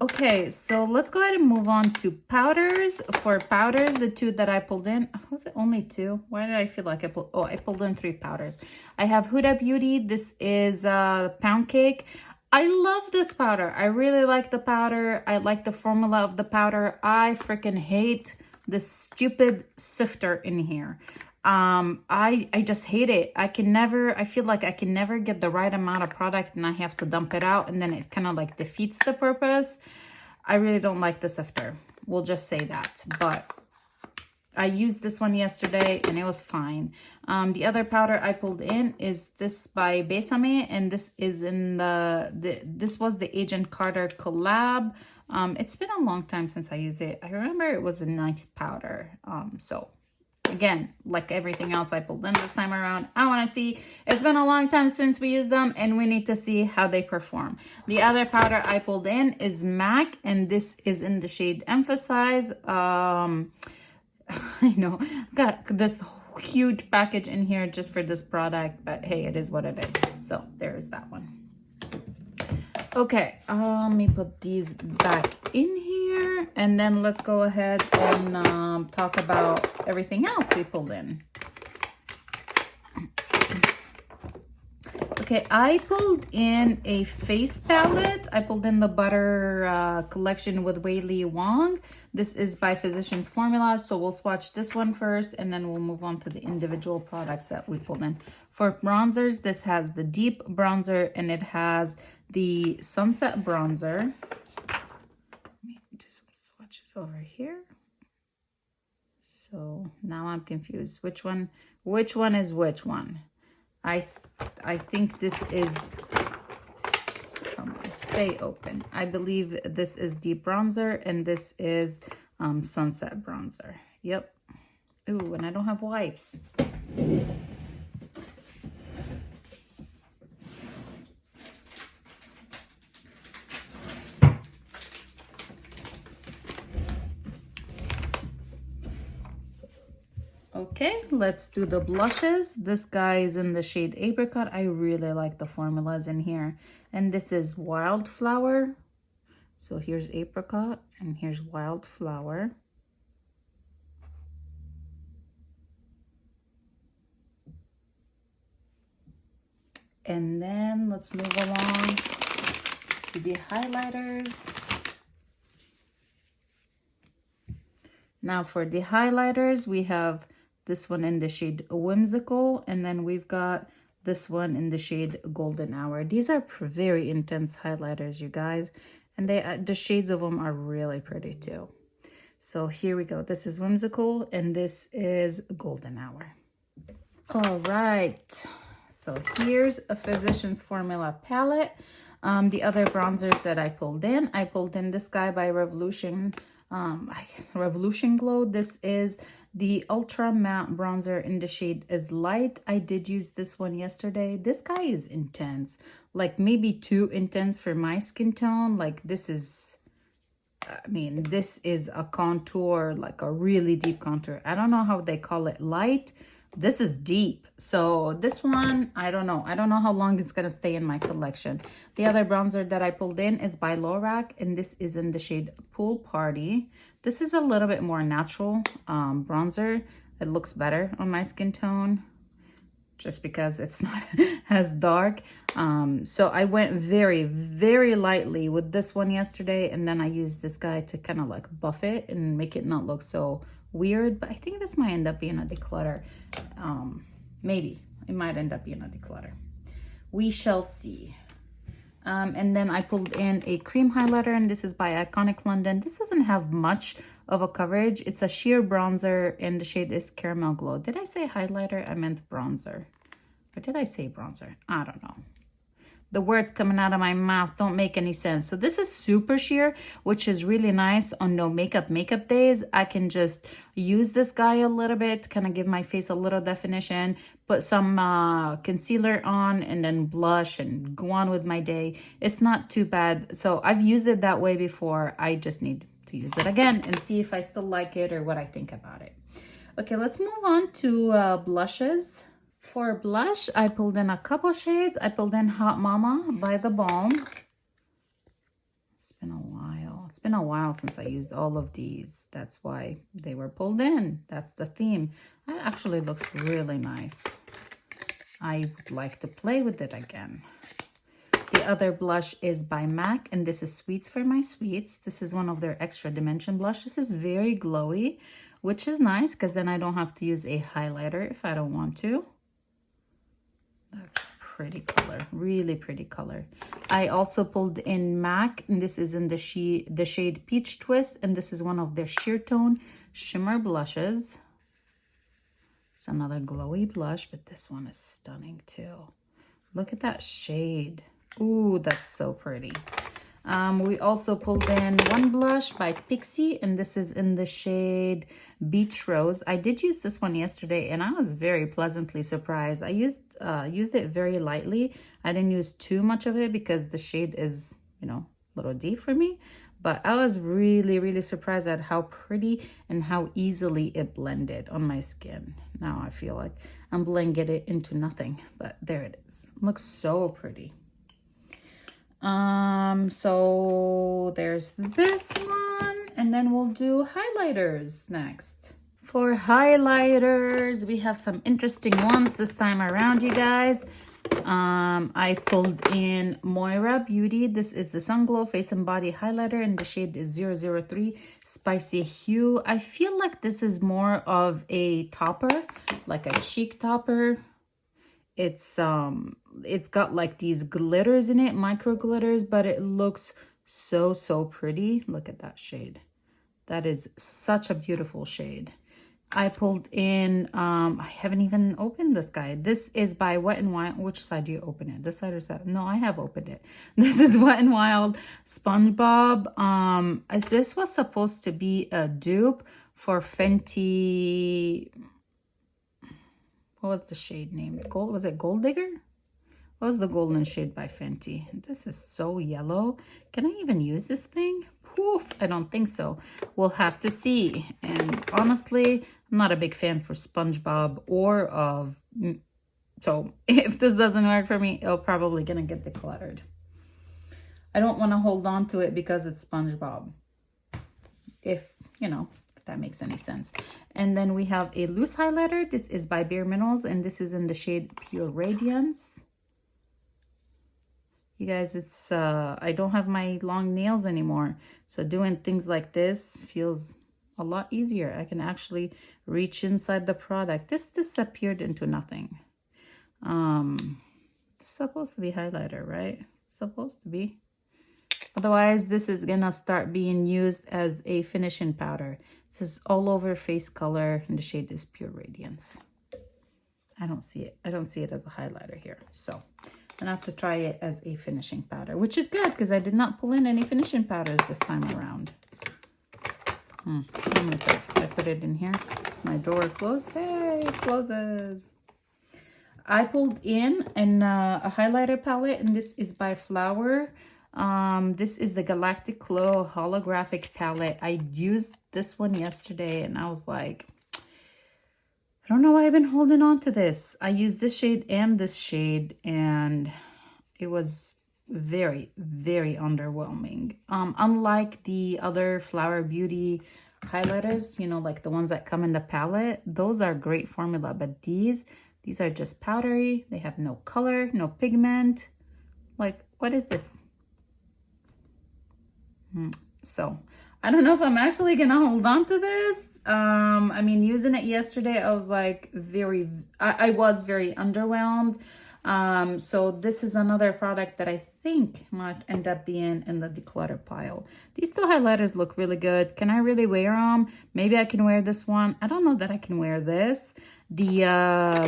S1: Okay, so let's go ahead and move on to powders. For powders, the two that I pulled in, was it only two? Why did I feel like I pulled in three powders. I have Huda Beauty. This is Pound Cake. I love this powder. I really like the powder. I like the formula of the powder. I freaking hate this stupid sifter in here. I just hate it. I feel like I can never get the right amount of product, and I have to dump it out, and then it kind of like defeats the purpose. I really don't like the sifter. We'll just say that. But I used this one yesterday and it was fine. The other powder I pulled in is this by Besame, and this is in this was the Agent Carter collab. It's been a long time since I used it. I remember it was a nice powder. So again, like everything else I pulled in this time around, I want to see. It's been a long time since we used them, and we need to see how they perform. The other powder I pulled in is MAC, and this is in the shade Emphasize. I know, got this huge package in here just for this product, but hey, it is what it is. So there is that one. Okay, let me put these back in here, and then let's go ahead and talk about everything else we pulled in. Okay, I pulled in a face palette. I pulled in the Butter collection with Wei Li Wang. This is by Physicians Formula, so we'll swatch this one first, and then we'll move on to the individual products that we pulled in. For bronzers, this has the deep bronzer, and it has the sunset bronzer. Let me do some swatches over here. So now I'm confused. Which one is which one? I think this is, come on, stay open. I believe this is deep bronzer and this is sunset bronzer. Yep. Ooh, and I don't have wipes. Okay, let's do the blushes. This guy is in the shade Apricot. I really like the formulas in here. And this is Wildflower. So here's Apricot and here's Wildflower. And then let's move along to the highlighters. Now for the highlighters, we have this one in the shade Whimsical, and then we've got this one in the shade Golden Hour. These are very intense highlighters, you guys, and the shades of them are really pretty too. So here we go. This is Whimsical, and this is Golden Hour. All right, so here's a Physicians Formula palette. The other bronzers that I pulled in this guy by Revolution. I guess Revolution Glow. This is the Ultra Matte Bronzer in the shade is Light. I did use this one yesterday. This guy is intense, like maybe too intense for my skin tone. Like this is, I mean, this is a contour, like a really deep contour. I don't know how they call it light. This is deep. So this one, I don't know. I don't know how long it's going to stay in my collection. The other bronzer that I pulled in is by Lorac, and this is in the shade Pool Party. This is a little bit more natural bronzer. It looks better on my skin tone just because it's not as dark. So I went very, very lightly with this one yesterday, and then I used this guy to kind of like buff it and make it not look so weird. But I think this might end up being a declutter. Maybe it might end up being a declutter. We shall see. And then I pulled in a cream highlighter, and this is by Iconic London. This doesn't have much of a coverage. It's a sheer bronzer, and the shade is Caramel Glow. Did I say highlighter? I meant bronzer. Or did I say bronzer? I don't know. The words coming out of my mouth don't make any sense. So this is super sheer, which is really nice on no makeup days. I can just use this guy a little bit, kind of give my face a little definition, put some concealer on, and then blush and go on with my day. It's not too bad. So I've used it that way before. I just need to use it again and see if I still like it or what I think about it. Okay, let's move on to blushes. For blush, I pulled in a couple shades. I pulled in Hot Mama by The Balm. It's been a while. It's been a while since I used all of these. That's why they were pulled in. That's the theme. That actually looks really nice. I would like to play with it again. The other blush is by MAC, and this is Sweets for My Sweets. This is one of their extra dimension blush. This is very glowy, which is nice because then I don't have to use a highlighter if I don't want to. That's a pretty color, really pretty color. I also pulled in MAC, and this is in the shade Peach Twist, and this is one of their sheer tone shimmer blushes. It's another glowy blush, but this one is stunning too. Look at that shade. Ooh, that's so pretty. We also pulled in one blush by Pixie, and this is in the shade Beach Rose. I did use this one yesterday, and I was very pleasantly surprised. I used it very lightly. I didn't use too much of it because the shade is, you know, a little deep for me. But I was really, really surprised at how pretty and how easily it blended on my skin. Now I feel like I'm blending it into nothing, but there it is. It looks so pretty. So there's this one, and then we'll do highlighters next. For highlighters, we have some interesting ones this time around, you guys. I pulled in Moira Beauty. This is the Sun Glow Face and Body Highlighter, and the shade is 003 Spicy Hue. I feel like this is more of a topper, like a cheek topper. It's got like these glitters in it, micro glitters, but it looks so pretty. Look at that shade. That is such a beautiful shade. I pulled in, I haven't even opened this guy. This is by Wet n Wild. Which side do you open it? This side or side? No, I have opened it. This is Wet n Wild SpongeBob. As this was supposed to be a dupe for Fenty. What was the shade name? Gold? Was it Gold Digger? What was the golden shade by Fenty? This is so yellow. Can I even use this thing? Poof, I don't think so. We'll have to see. And honestly, I'm not a big fan for SpongeBob or of... So if this doesn't work for me, it'll probably gonna get decluttered. I don't want to hold on to it because it's SpongeBob. If, you know, if that makes any sense. And then we have a loose highlighter. This is by Bare Minerals, and this is in the shade Pure Radiance. You guys, it's I don't have my long nails anymore, so doing things like this feels a lot easier. I can actually reach inside the product. This disappeared into nothing. It's supposed to be highlighter, right? Supposed to be. Otherwise, this is gonna start being used as a finishing powder. This is all over face color, and the shade is Pure Radiance. I don't see it. I don't see it as a highlighter here, so I'm gonna have to try it as a finishing powder, which is good because I did not pull in any finishing powders this time around. I'm gonna put it in here. Is my drawer closed? Hey, it closes. I pulled in a highlighter palette, and this is by Flower. This is the Galactic Glow Holographic Palette. I used this one yesterday, and I was like, I don't know why I've been holding on to this. I used this shade and this shade, and it was very underwhelming. Unlike the other Flower Beauty highlighters, you know, like the ones that come in the palette, those are great formula, but these are just powdery. They have no color, no pigment. Like, what is this? So I don't know if I'm actually gonna hold on to this. I mean, using it yesterday, I was like I was very underwhelmed. So this is another product that I think might end up being in the declutter pile. These two highlighters look really good. Can I really wear them? Maybe I can wear this one. I don't know that I can wear this. The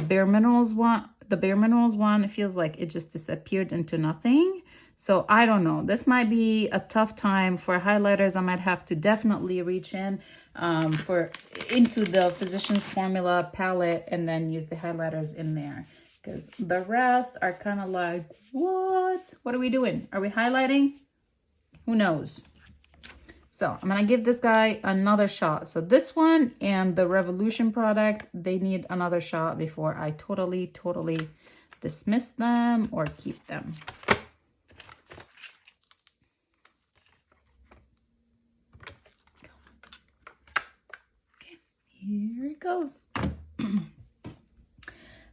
S1: Bare Minerals one, it feels like it just disappeared into nothing. So I don't know. This might be a tough time for highlighters. I might have to definitely reach in into the Physicians Formula palette and then use the highlighters in there. Because the rest are kind of like, what? What are we doing? Are we highlighting? Who knows? So I'm going to give this guy another shot. So this one and the Revolution product, they need another shot before I totally dismiss them or keep them. Okay, here it goes.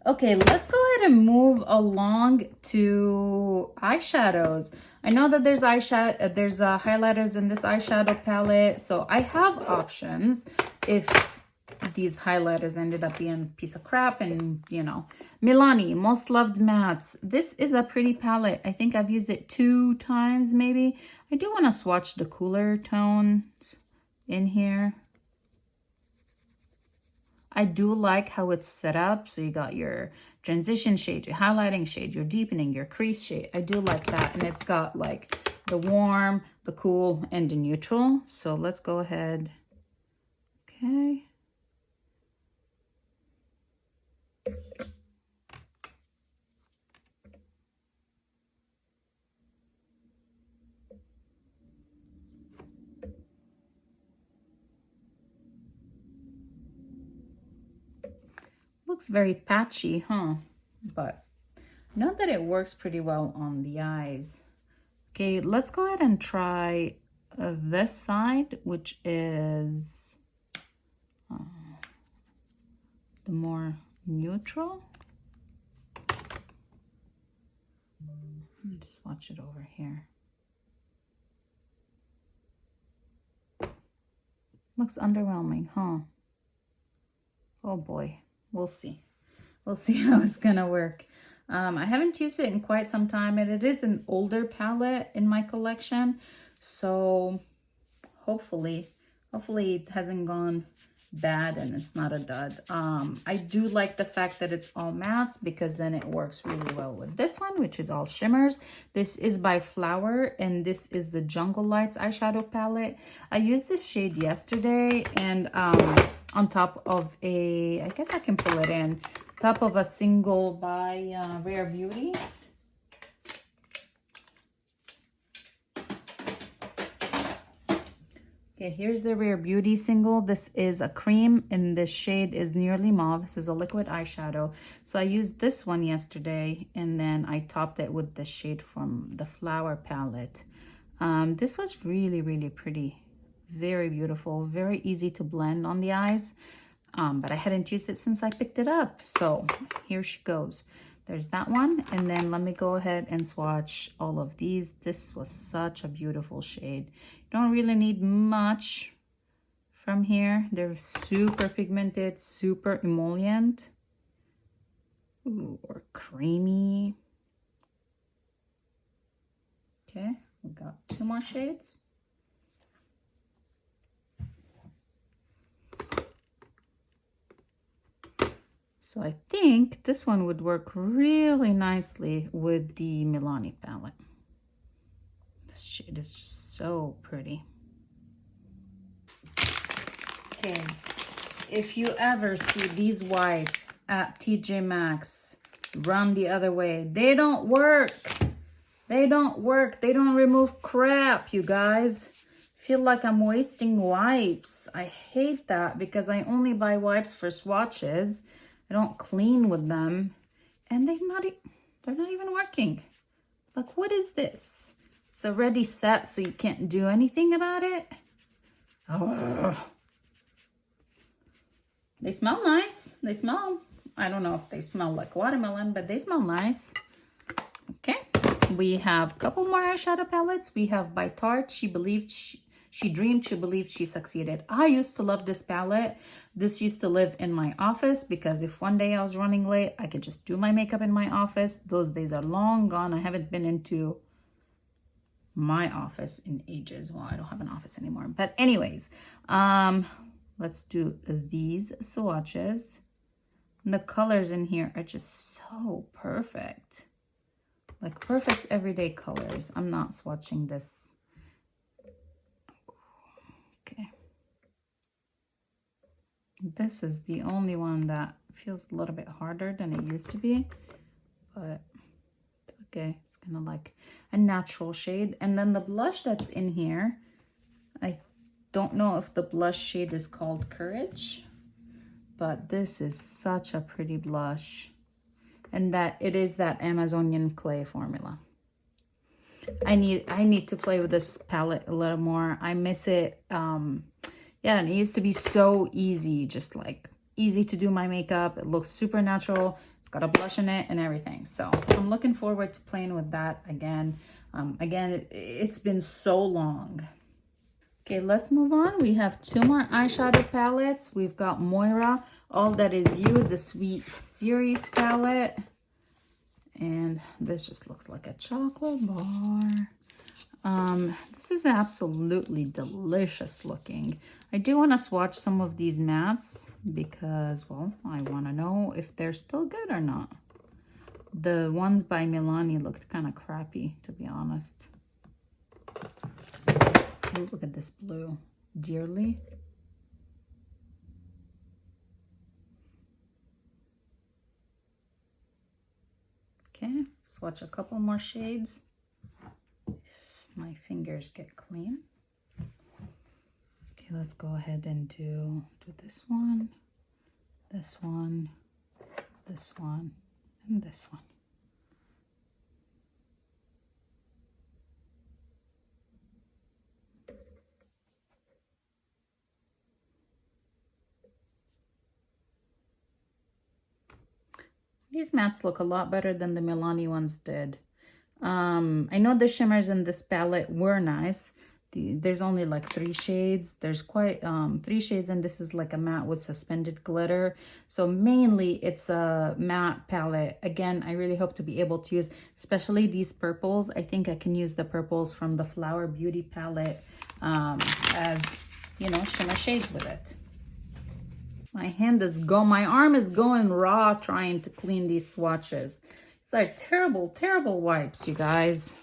S1: Okay, let's go ahead and move along to eyeshadows. I know that there's highlighters in this eyeshadow palette, so I have options if these highlighters ended up being a piece of crap. And, you know, Milani, Most Loved Mattes. This is a pretty palette. I think I've used it 2 times maybe. I do want to swatch the cooler tones in here. I do like how it's set up. So you got your transition shade, your highlighting shade, your deepening, your crease shade. I do like that. And it's got like the warm, the cool, and the neutral. So let's go ahead. Okay. Looks very patchy, huh? But know that it works pretty well on the eyes. Okay, let's go ahead and try this side, which is the more neutral. Let me swatch it over here. Looks underwhelming, huh? Oh boy, we'll see. We'll see how it's gonna work. I haven't used it in quite some time, and it is an older palette in my collection, so hopefully it hasn't gone bad and it's not a dud. I do like the fact that it's all mattes, because then it works really well with this one, which is all shimmers. This is by Flower, and this is the Jungle Lights eyeshadow palette. I used this shade yesterday, and on top of a, I guess I can pull it in, top of a single by Rare Beauty. Okay, here's the Rare Beauty single. This is a cream, and this shade is Nearly Mauve. This is a liquid eyeshadow. So I used this one yesterday, and then I topped it with the shade from the Flower palette. This was really, really pretty. Very beautiful. Very easy to blend on the eyes. But I hadn't used it since I picked it up. So here she goes. There's that one. And then let me go ahead and swatch all of these. This was such a beautiful shade. Don't really need much from here. They're super pigmented, super emollient. Ooh, or creamy. Okay, we got 2 more shades. So I think this one would work really nicely with the Milani palette. This shade is just so pretty. Okay, if you ever see these wipes at TJ Maxx, run the other way. They don't work. They don't work. They don't remove crap, you guys. I feel like I'm wasting wipes. I hate that, because I only buy wipes for swatches. I don't clean with them, and they're not even working. Like, what is this? It's already set, so you can't do anything about it. Oh. They smell nice. They smell, I don't know if they smell like watermelon, but they smell nice. Okay, we have a couple more eyeshadow palettes. We have by Tarte, She Believed, She Dreamed, She Believed, She Succeeded. I used to love this palette. This used to live in my office, because if one day I was running late, I could just do my makeup in my office. Those days are long gone. I haven't been into my office in ages. Well, I don't have an office anymore. But anyways, let's do these swatches. And the colors in here are just so perfect. Like perfect everyday colors. I'm not swatching this. Okay. This is the only one that feels a little bit harder than it used to be, but it's okay. It's kind of like a natural shade. And then the blush that's in here, I don't know if the blush shade is called Courage, but this is such a pretty blush. And that it is that Amazonian clay formula. I need to play with this palette a little more. I miss it. Yeah, and it used to be so easy, just like easy to do my makeup. It looks super natural. It's got a blush in it and everything. So I'm looking forward to playing with that again. It's been so long. Okay, let's move on. We have 2 more eyeshadow palettes. We've got Moira, All That Is You, the Sweet Series palette. And this just looks like a chocolate bar. This is absolutely delicious looking. I do want to swatch some of these mattes because, well, I want to know if they're still good or not. The ones by Milani looked kind of crappy, to be honest. Ooh, look at this blue. Dearly. Okay, swatch a couple more shades. If my fingers get clean. Okay, let's go ahead and do this one, this one, this one, and this one. These mattes look a lot better than the Milani ones did. I know the shimmers in this palette were nice. There's only like 3 shades. There's quite 3 shades, and this is like a matte with suspended glitter. So mainly it's a matte palette. Again, I really hope to be able to use especially these purples. I think I can use the purples from the Flower Beauty palette as, you know, shimmer shades with it. My arm is going raw trying to clean these swatches. These are terrible, terrible wipes, you guys.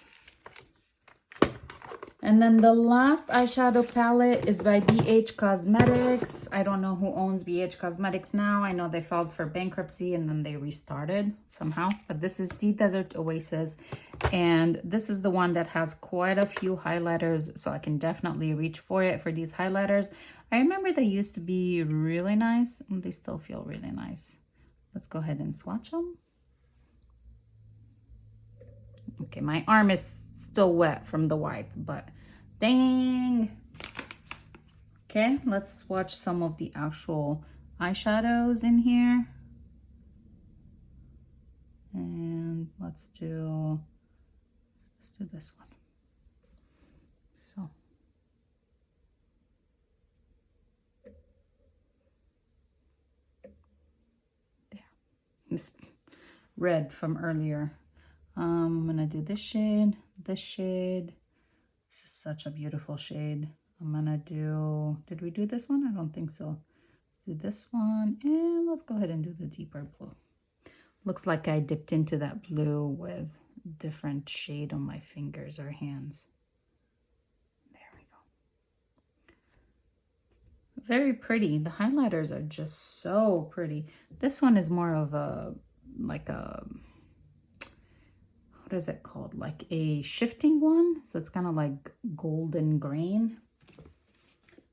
S1: And then the last eyeshadow palette is by BH Cosmetics. I don't know who owns BH Cosmetics now. I know they filed for bankruptcy and then they restarted somehow. But this is the Desert Oasis. And this is the one that has quite a few highlighters. So I can definitely reach for it for these highlighters. I remember they used to be really nice. And they still feel really nice. Let's go ahead and swatch them. Okay, my arm is still wet from the wipe, but dang. Okay, let's swatch some of the actual eyeshadows in here. And let's do this one. So. There. It's red from earlier. I'm gonna do this shade, this shade. This is such a beautiful shade. I'm gonna do, did we do this one? I don't think so. Let's do this one, and let's go ahead and do the deeper blue. Looks like I dipped into that blue with different shade on my fingers or hands. There we go. Very pretty. The highlighters are just so pretty. This one is more of a, like a, what is it called? Like a shifting one. So it's kind of like golden grain.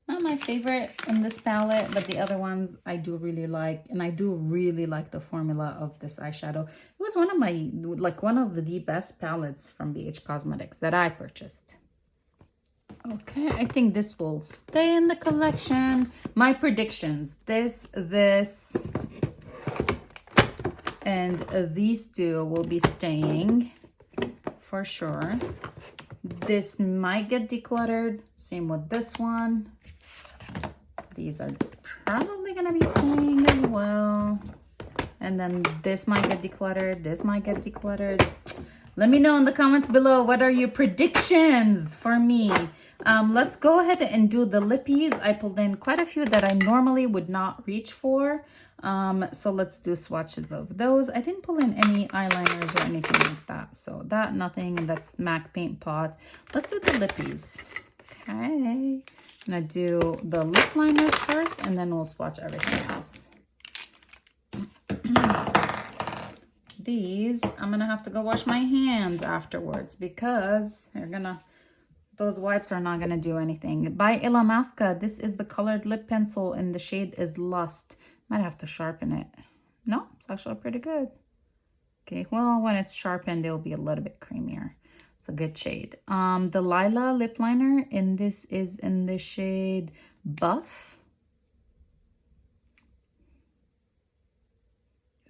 S1: Not my favorite in this palette, but the other ones I do really like. And I do really like the formula of this eyeshadow. It was one of my, like one of the best palettes from BH Cosmetics that I purchased. Okay, I think this will stay in the collection. My predictions, this, and these two will be staying. For sure. This might get decluttered. Same with this one. These are probably gonna be staying as well. And then this might get decluttered. This might get decluttered. Let me know in the comments below, what are your predictions for me? Let's go ahead and do the lippies. I pulled in quite a few that I normally would not reach for. So let's do swatches of those. I didn't pull in any eyeliners or anything like that. So that, nothing. That's MAC Paint Pot. Let's do the lippies. Okay. I'm gonna do the lip liners first, and then we'll swatch everything else. These, I'm gonna have to go wash my hands afterwards because those wipes are not gonna do anything. By Illamasqua, this is the colored lip pencil and the shade is Lust. Might have to sharpen it. No, it's actually pretty good. Okay, well, when it's sharpened, it'll be a little bit creamier. It's a good shade. The Lila lip liner, and this is in the shade Buff.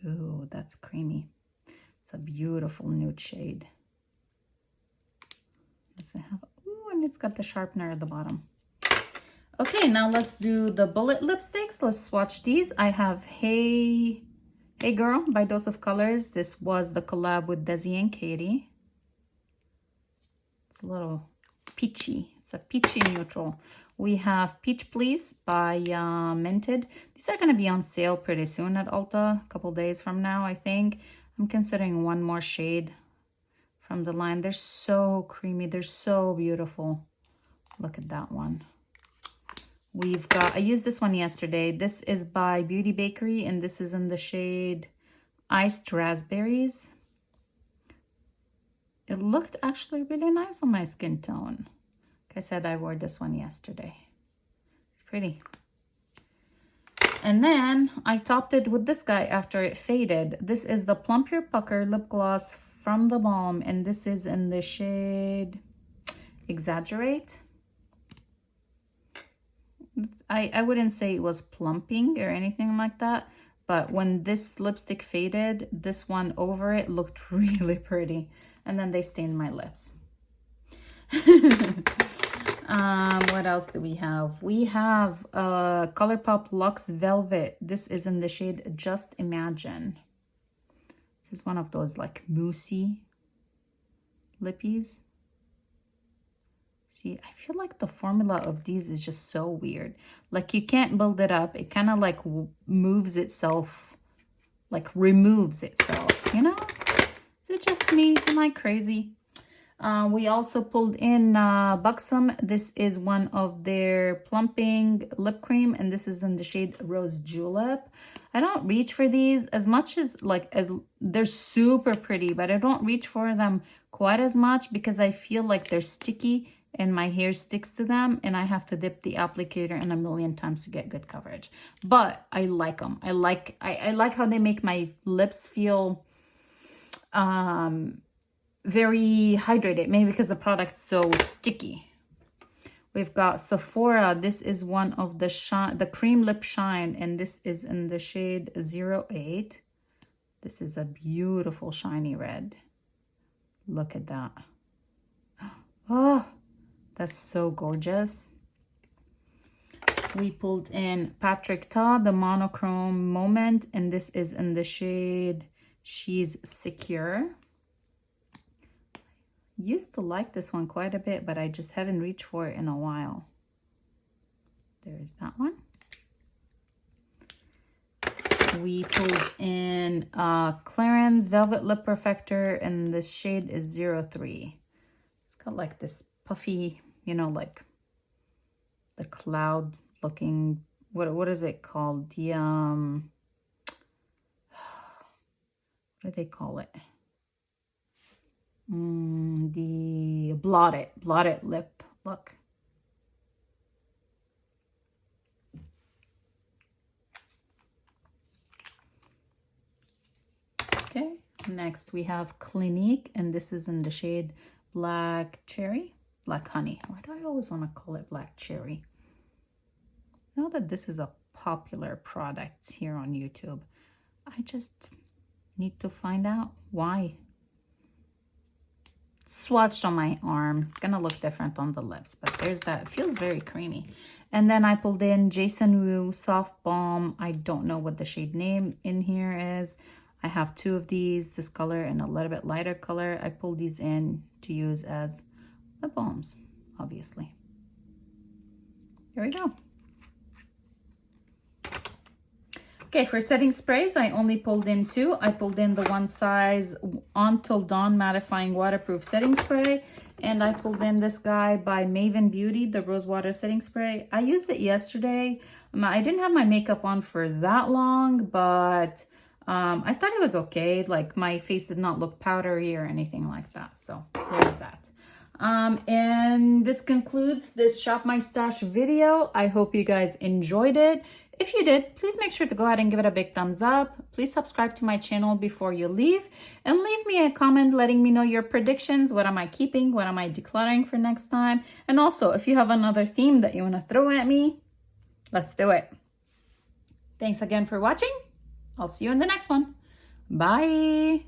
S1: Ooh, that's creamy. It's a beautiful nude shade. Does it have, ooh, and it's got the sharpener at the bottom. Okay, now let's do the bullet lipsticks. Let's swatch these. I have Hey Girl by Dose of Colors. This was the collab with Desi and Katie. It's a little peachy. It's a peachy neutral. We have Peach Please by Minted. These are going to be on sale pretty soon at Ulta, a couple days from now, I think. I'm considering one more shade from the line. They're so creamy. They're so beautiful. Look at that one. We've got, I used this one yesterday. This is by Beauty Bakery, and this is in the shade Iced Raspberries. It looked actually really nice on my skin tone. Like I said, I wore this one yesterday. Pretty. And then I topped it with this guy after it faded. This is the Plump Your Pucker lip gloss from the Balm, and this is in the shade Exaggerate. I wouldn't say it was plumping or anything like that, but when this lipstick faded, this one over it looked really pretty. and then they stained my lips. What else do we have? We have ColourPop Luxe Velvet. This is in the shade Just Imagine. This is one of those like moussey lippies. See, I feel like the formula of these is just so weird. Like you can't build it up. It kind of like moves itself, like removes itself, you know? Is it just me? Am I crazy? We also pulled in Buxom. This is one of their plumping lip cream, and this is in the shade Rose Julep. I don't reach for these as much as they're super pretty, but I don't reach for them quite as much because I feel like they're sticky and my hair sticks to them, and I have to dip the applicator in a million times to get good coverage. But I like them. I like how they make my lips feel very hydrated, maybe because the product's so sticky. We've got Sephora. This is one of the cream lip shine, and this is in the shade 08. This is a beautiful shiny red. Look at that. Oh, that's so gorgeous. We pulled in Patrick Ta, the monochrome moment, and this is in the shade She's Secure. Used to like this one quite a bit, but I just haven't reached for it in a while. There's that one. We pulled in Clarins Velvet Lip Perfector, and the shade is 03. It's got like this puffy, you know, like the cloud looking, what is it called? The what do they call it? The blotted lip look. Okay, next we have Clinique, and this is in the shade Black Cherry, Black Honey. Why do I always want to call it Black Cherry? Now that this is a popular product here on YouTube, I just need to find out why. Swatched on my arm. It's gonna look different on the lips, but there's that. It feels very creamy. And then I pulled in Jason Wu Soft Balm. I don't know what the shade name in here is. I have two of these, this color and a little bit lighter color. I pulled these in to use as lip balms, obviously. Here we go. Okay, for setting sprays, I only pulled in two. I pulled in the one size Until Dawn Mattifying Waterproof Setting Spray. And I pulled in this guy by Maven Beauty, the Rose Water Setting Spray. I used it yesterday. I didn't have my makeup on for that long, but I thought it was okay. Like my face did not look powdery or anything like that. So there's that. And this concludes this Shop My Stash video. I hope you guys enjoyed it. If you did, please make sure to go ahead and give it a big thumbs up. Please subscribe to my channel before you leave, and leave me a comment letting me know your predictions. What am I keeping? What am I decluttering for next time? And also, if you have another theme that you want to throw at me, let's do it. Thanks again for watching. I'll see you in the next one. Bye.